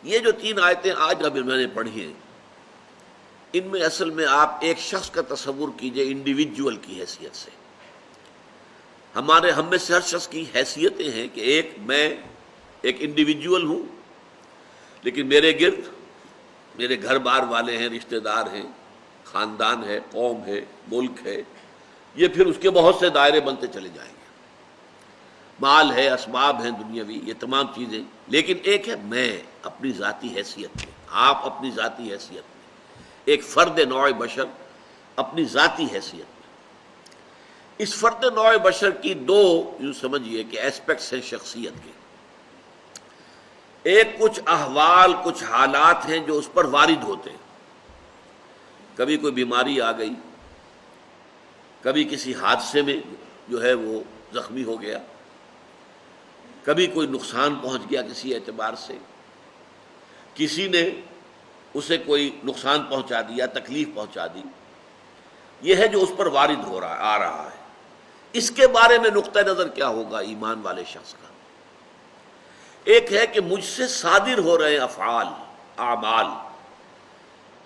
یہ جو 3 آیتیں آج ابھی میں نے پڑھی ہیں، ان میں اصل میں آپ ایک شخص کا تصور کیجئے انڈیویجول کی حیثیت سے. ہم میں سے ہر شخص کی حیثیتیں ہیں کہ میں ایک انڈیویجول ہوں، لیکن میرے گرد میرے گھر بار والے ہیں، رشتہ دار ہیں، خاندان ہے، قوم ہے، ملک ہے. یہ پھر اس کے بہت سے دائرے بنتے چلے جائیں گے. مال ہے، اسباب ہیں دنیاوی، یہ تمام چیزیں. لیکن ایک ہے میں اپنی ذاتی حیثیت میں، آپ اپنی ذاتی حیثیت میں، ایک فرد نوع بشر اپنی ذاتی حیثیت میں. اس فرد نوع بشر کی 2 یوں سمجھیے کہ ایسپیکٹس ہیں شخصیت کے. ایک کچھ احوال، کچھ حالات ہیں جو اس پر وارد ہوتے ہیں. کبھی کوئی بیماری آ گئی، کبھی کسی حادثے میں جو ہے وہ زخمی ہو گیا، کبھی کوئی نقصان پہنچ گیا کسی اعتبار سے، کسی نے اسے کوئی نقصان پہنچا دیا، تکلیف پہنچا دی. یہ ہے جو اس پر وارد آ رہا ہے. اس کے بارے میں نقطہ نظر کیا ہوگا ایمان والے شخص کا؟ ایک ہے کہ مجھ سے صادر ہو رہے افعال، اعمال.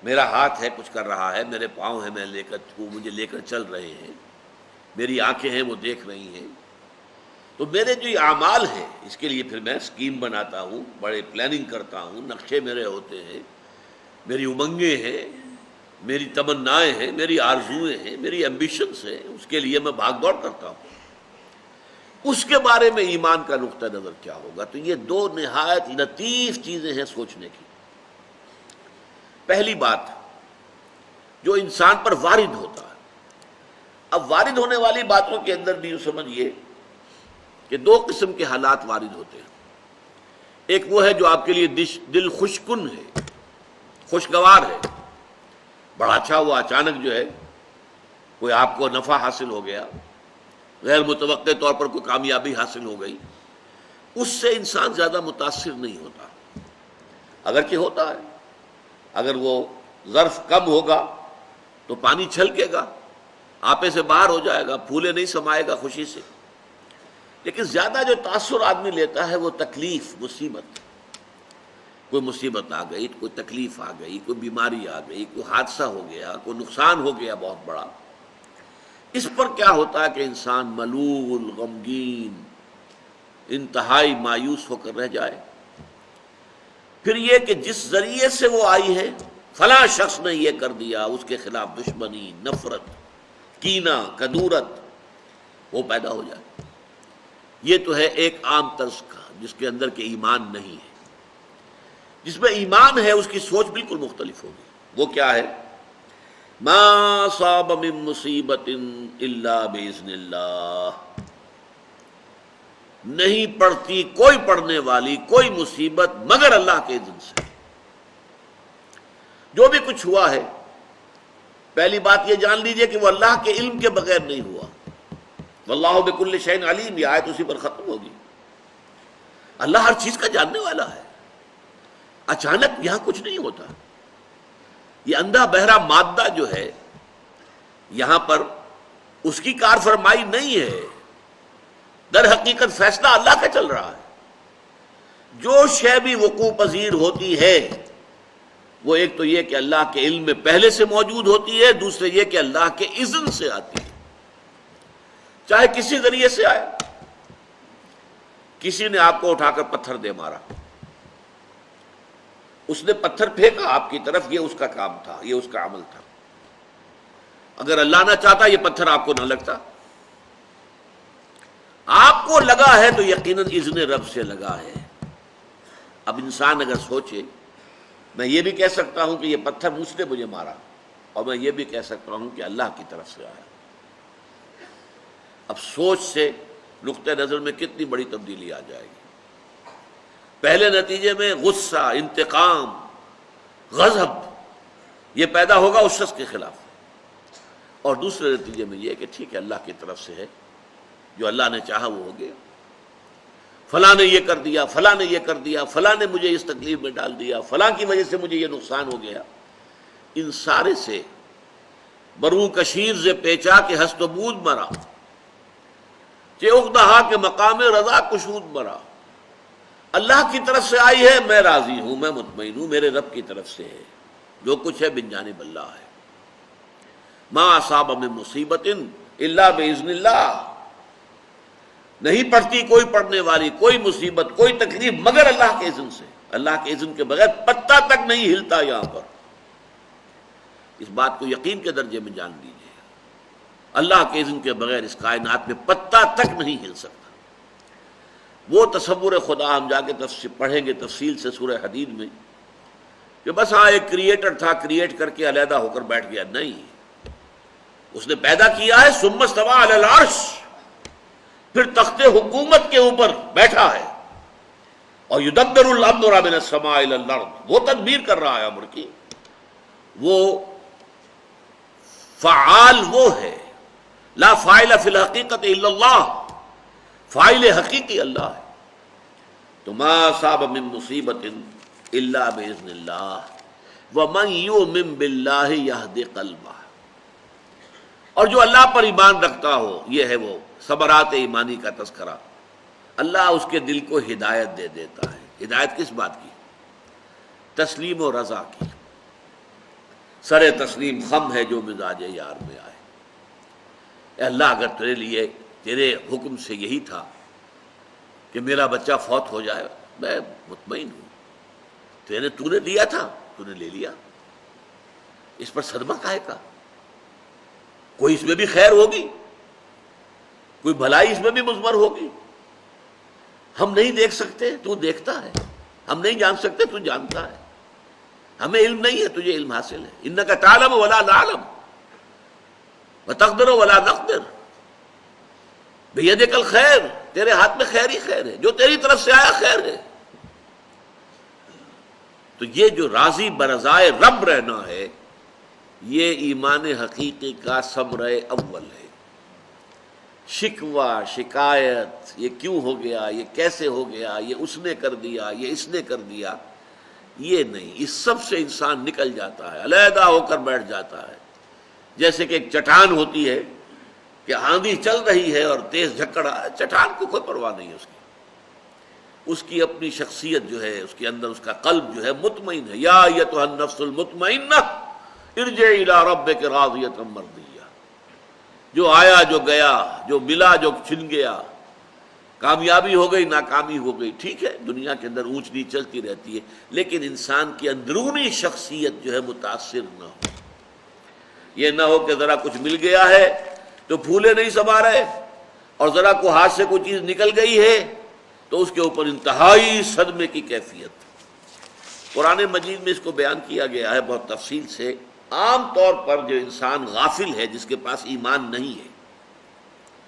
میرا ہاتھ ہے کچھ کر رہا ہے، میرے پاؤں ہیں مجھے لے کر چل رہے ہیں، میری آنکھیں ہیں وہ دیکھ رہی ہیں. تو میرے جو یہ اعمال ہیں اس کے لیے پھر میں اسکیم بناتا ہوں، بڑے پلاننگ کرتا ہوں، نقشے میرے ہوتے ہیں، میری امنگیں ہیں، میری تمنائیں ہیں، میری آرزوئیں ہیں، میری ایمبیشنز ہیں، اس کے لیے میں بھاگ دوڑ کرتا ہوں. اس کے بارے میں ایمان کا نقطہ نظر کیا ہوگا؟ تو یہ 2 نہایت لطیف چیزیں ہیں سوچنے کی. پہلی بات جو انسان پر وارد ہوتا ہے. اب وارد ہونے والی باتوں کے اندر بھی یوں سمجھیے کہ 2 قسم کے حالات وارد ہوتے ہیں. ایک وہ ہے جو آپ کے لیے دل خوشکن ہے، خوشگوار ہے، بڑا اچھا ہوا، اچانک جو ہے کوئی آپ کو نفع حاصل ہو گیا، غیر متوقع طور پر کوئی کامیابی حاصل ہو گئی. اس سے انسان زیادہ متاثر نہیں ہوتا، اگرچہ ہوتا ہے. اگر وہ ظرف کم ہوگا تو پانی چھلکے گا، آپے سے باہر ہو جائے گا، پھولے نہیں سمائے گا خوشی سے. لیکن زیادہ جو تاثر آدمی لیتا ہے وہ تکلیف، مصیبت. کوئی مصیبت آ گئی، کوئی تکلیف آ گئی، کوئی بیماری آ گئی، کوئی حادثہ ہو گیا، کوئی نقصان ہو گیا بہت بڑا. اس پر کیا ہوتا ہے کہ انسان ملول، غمگین، انتہائی مایوس ہو کر رہ جائے. پھر یہ کہ جس ذریعے سے وہ آئی ہے، فلاں شخص نے یہ کر دیا، اس کے خلاف دشمنی، نفرت، کینہ، کدورت وہ پیدا ہو جائے. یہ تو ہے ایک عام طرز کا جس کے اندر کہ ایمان نہیں ہے. جس میں ایمان ہے اس کی سوچ بالکل مختلف ہوگی. وہ کیا ہے؟ ما صاب من مصیبت الا باذن اللہ. نہیں پڑتی کوئی پڑنے والی کوئی مصیبت مگر اللہ کے اذن سے. جو بھی کچھ ہوا ہے، پہلی بات یہ جان لیجئے کہ وہ اللہ کے علم کے بغیر نہیں ہوا. واللہ بکل شیء علیم، یہ آیت اسی پر ختم ہوگی. اللہ ہر چیز کا جاننے والا ہے. اچانک یہاں کچھ نہیں ہوتا. یہ اندھا بہرا مادہ جو ہے یہاں پر اس کی کار فرمائی نہیں ہے، در حقیقت فیصلہ اللہ کا چل رہا ہے. جو شے بھی وقوع پذیر ہوتی ہے وہ ایک تو یہ کہ اللہ کے علم میں پہلے سے موجود ہوتی ہے، دوسرے یہ کہ اللہ کے اذن سے آتی ہے. چاہے کسی ذریعے سے آئے. کسی نے آپ کو اٹھا کر پتھر دے مارا، اس نے پتھر پھینکا آپ کی طرف، یہ اس کا کام تھا، یہ اس کا عمل تھا. اگر اللہ نہ چاہتا یہ پتھر آپ کو نہ لگتا. آپ کو لگا ہے تو یقیناً اذن رب سے لگا ہے. اب انسان اگر سوچے، میں یہ بھی کہہ سکتا ہوں کہ یہ پتھر مجھ نے مجھے مارا، اور میں یہ بھی کہہ سکتا ہوں کہ اللہ کی طرف سے آیا. اب سوچ سے نقطہ نظر میں کتنی بڑی تبدیلی آ جائے گی. پہلے نتیجے میں غصہ، انتقام، غضب یہ پیدا ہوگا اس شخص کے خلاف، اور دوسرے نتیجے میں یہ کہ ٹھیک ہے اللہ کی طرف سے ہے، جو اللہ نے چاہا وہ ہو گیا. فلاں نے یہ کر دیا، فلاں نے یہ کر دیا، فلاں نے مجھے اس تکلیف میں ڈال دیا، فلاں کی وجہ سے مجھے یہ نقصان ہو گیا. ان سارے سے برو کشیر سے پیچا کہ ہست و بود مرا، کہ اقدہا کے مقام رضا کشود مرا. اللہ کی طرف سے آئی ہے، میں راضی ہوں، میں مطمئن ہوں، میرے رب کی طرف سے ہے، جو کچھ ہے من جانب اللہ ہے۔ ما اصاب من مصیبت الا باذن اللہ، نہیں پڑتی کوئی پڑنے والی کوئی مصیبت کوئی تکلیف مگر اللہ کے اذن سے، اللہ کے اذن کے بغیر پتہ تک نہیں ہلتا یہاں پر۔ اس بات کو یقین کے درجے میں جان لیجیے، اللہ کے اذن کے بغیر اس کائنات میں پتہ تک نہیں ہل سکتا۔ وہ تصور خدا ہم جا کے پڑھیں گے تفصیل سے سورہ حدید میں کہ بس ہاں ایک کریٹر تھا، کریٹ کر کے علیحدہ ہو کر بیٹھ گیا، نہیں، اس نے پیدا کیا ہے، ثم استوى علی العرش، پھر تخت حکومت کے اوپر بیٹھا ہے، اور یدبر الامر من السماء الى الارض، وہ تدبیر کر رہا ہے امر کی، وہ فعال وہ ہے، لا فاعل فی الحقیقت الا اللہ، فاعل حقیقی اللہ ہے۔ تو ما اصاب من مصیبت الا باذن اللہ ومن یؤمن باللہ یہد قلبہ، اور جو اللہ پر ایمان رکھتا ہو، یہ ہے وہ ثمرات ایمانی کا تذکرہ، اللہ اس کے دل کو ہدایت دے دیتا ہے۔ ہدایت کس بات کی؟ تسلیم و رضا کی۔ سر تسلیم خم ہے جو مزاج یار میں آئے۔ اے اللہ، اگر تیرے لیے تیرے حکم سے یہی تھا کہ میرا بچہ فوت ہو جائے، میں مطمئن ہوں، تو نے دیا تھا، تو نے لے لیا، اس پر صدمہ کاہے کا؟ کوئی اس میں بھی خیر ہوگی، کوئی بھلائی اس میں بھی مضمر ہوگی۔ ہم نہیں دیکھ سکتے، تو دیکھتا ہے، ہم نہیں جان سکتے، تو جانتا ہے، ہمیں علم نہیں ہے، تجھے علم حاصل ہے۔ انک تعلم ولا نعلم وتقدر ولا نقدر بیدک الخیر، تیرے ہاتھ میں خیر ہی خیر ہے، جو تیری طرف سے آیا خیر ہے۔ تو یہ جو راضی برضائے رب رہنا ہے، یہ ایمان حقیقی کا ثمرہ اول ہے۔ شکوہ شکایت، یہ کیوں ہو گیا، یہ کیسے ہو گیا، یہ اس نے کر دیا، یہ اس نے کر دیا، یہ نہیں، اس سب سے انسان نکل جاتا ہے، علیحدہ ہو کر بیٹھ جاتا ہے۔ جیسے کہ ایک چٹان ہوتی ہے کہ آندھی چل رہی ہے اور تیز جھکڑ، چٹان کو کوئی پرواہ نہیں ہے اس کی اپنی شخصیت جو ہے، اس کے اندر اس کا قلب جو ہے مطمئن ہے۔ یا ایتھا النفس المطمئنہ ارجعی الی ربک راضیۃ مرضیہ، جو آیا جو گیا، جو ملا جو چھن گیا، کامیابی ہو گئی ناکامی ہو گئی، ٹھیک ہے، دنیا کے اندر اونچ نیچ چلتی رہتی ہے، لیکن انسان کی اندرونی شخصیت جو ہے متاثر نہ ہو۔ یہ نہ ہو کہ ذرا کچھ مل گیا ہے تو پھولے نہیں سما رہے، اور ذرا کو ہاتھ سے کوئی چیز نکل گئی ہے تو اس کے اوپر انتہائی صدمے کی کیفیت۔ قرآن مجید میں اس کو بیان کیا گیا ہے بہت تفصیل سے۔ عام طور پر جو انسان غافل ہے، جس کے پاس ایمان نہیں ہے،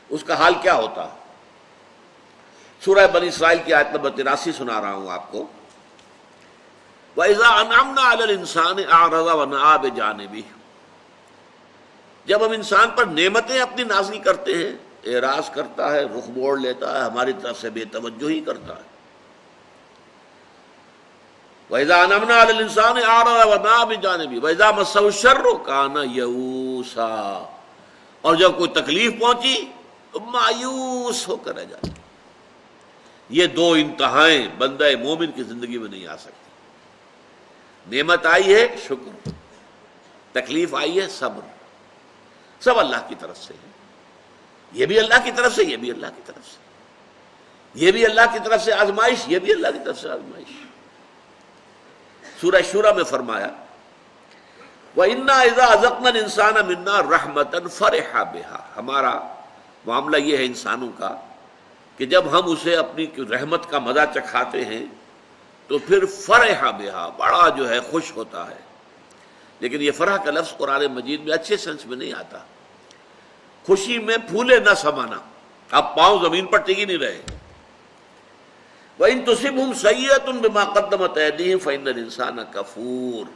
اس کا حال کیا ہوتا ہے؟ سورہ بنی اسرائیل کی آیت نمبر 83 سنا رہا ہوں آپ کو۔ وَإِذَا أَنْعَمْنَا عَلَى الْإِنسَانِ أَعْرَضَ وَنَأَىٰ بِجَانِبِهِ، جب ہم انسان پر نعمتیں اپنی نازل کرتے ہیں، اعراض کرتا ہے، رخ موڑ لیتا ہے، ہماری طرف سے بے توجہی کرتا ہے۔ وَإِذَا أَنْعَمْنَا عَلَى الْإِنسَانِ أَعْرَضَ وَنَأَىٰ بِجَانِبِهِ وَإِذَا مَسَّهُ الشَّرُّ كَانَ يَئُوسًا، اور جب کوئی تکلیف پہنچی تو مایوس ہو کر رہ جاتا۔ یہ دو انتہائیں بندہ مومن کی زندگی میں نہیں آ سکتی۔ نعمت آئی ہے شکر، تکلیف آئی ہے صبر، سب اللہ کی طرف سے ہے۔ یہ بھی اللہ کی طرف سے، یہ بھی اللہ کی طرف سے، یہ بھی اللہ کی طرف سے آزمائش، یہ بھی اللہ کی طرف سے آزمائش۔ سورہ شورى میں فرمایا وَإِنَّا إِذَا أَذَقْنَا الْإِنسَانَ مِنَّا رَحْمَةً فَرِحَ بِهَا، ہمارا معاملہ یہ ہے انسانوں کا کہ جب ہم اسے اپنی رحمت کا مزہ چکھاتے ہیں تو پھر فرح بہا، بڑا جو ہے خوش ہوتا ہے۔ لیکن یہ فرح کا لفظ قرآن مجید میں اچھے سینس میں نہیں آتا۔ خوشی میں پھولے نہ سمانا، اب پاؤں زمین پر ٹک ہی نہیں رہے۔ وَإِن تُصِبْهُمْ سَيِّئَةٌ بِمَا قَدَّمَتْ أَيْدِيهِمْ فَإِنَّ الْإِنسَانَ كَفُورٌ،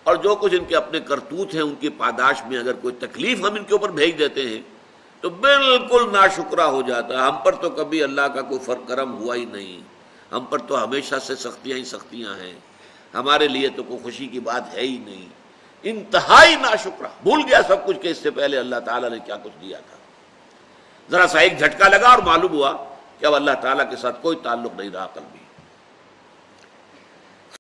اور جو کچھ ان کے اپنے کرتوت ہیں، ان کی پاداش میں اگر کوئی تکلیف ہم ان کے اوپر بھیج دیتے ہیں تو بالکل ناشکرا ہو جاتا ہے۔ ہم پر تو کبھی اللہ کا کوئی کرم ہوا ہی نہیں، ہم پر تو ہمیشہ سے سختیاں ہی سختیاں ہیں، ہمارے لیے تو کوئی خوشی کی بات ہے ہی نہیں۔ انتہائی ناشکرا، بھول گیا سب کچھ کہ اس سے پہلے اللہ تعالیٰ نے کیا کچھ دیا تھا۔ ذرا سا ایک جھٹکا لگا اور معلوم ہوا کہ اب اللہ تعالیٰ کے ساتھ کوئی تعلق نہیں رہا قلبی۔